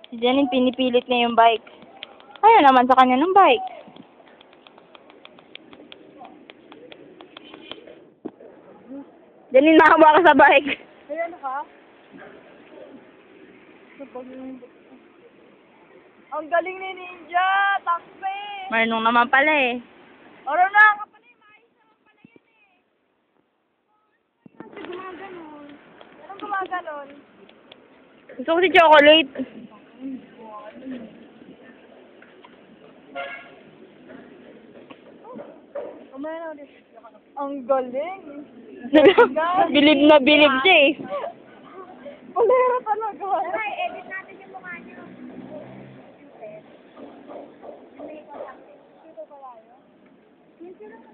Si Janine pinipilit niya yung bike. Ayaw naman sa kanya ng bike. Janine, mahawa ka sa bike. Ayan ka? Ang galing ni Ninja! Takpe! Marunong naman pala eh. Oro na! Kapalay, maayos naman pala yan eh. Kasi gumaganon. Anong gumaganon? Gusto ko si chocolate. Kumaya na ulit. Ang galing! Bilib na bilib siya eh. Pulero talaga. Ay, edit natin yung mukha niyo.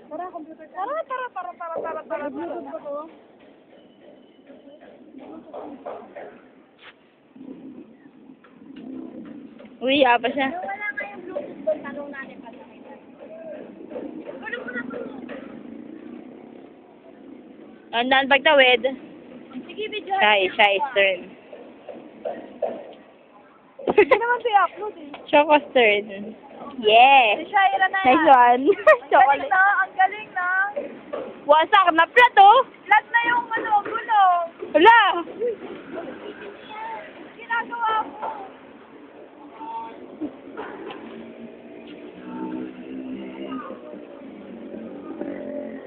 Tara, computer. Tara. Bluetooth ko to. Uy, pa siya. Wala nga yung Bluetooth doon, tanong natin pa sa kanya. Ano mo na po? Tandaan pagtawid. Sige, video. Shy's turn. Hindi naman ito i-upload eh. Choco's turn. Yeah! Si Shaira na Nice yan. one. Ang galing Chocolate. na, ang galing na. Wasak na plato. Flat na yung gulong. Wala! Ginagawa ko.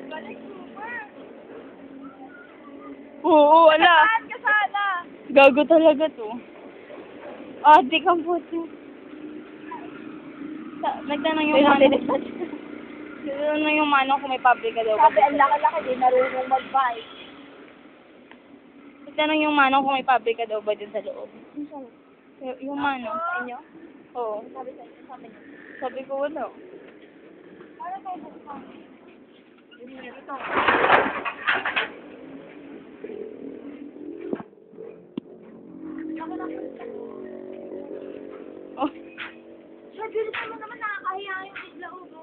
Galing, super. Oo, wala. Saan ka sana? Gago talaga to. Ate kang puto. Nagtanong yung manong. Nagtanong yung manong kung may pabrika daw. Sabi, ang laki-laki din, marunong mag-bike. Nagtanong yung manong kung may pabrika daw ba dun sa loob. Yung manong. Inyo? Oo. Sabi niyo. Sabi ko wala. Para kayo buksan. Ito. Oh. Sir, beautiful mo naman, nakakahiya yung bigla ulo.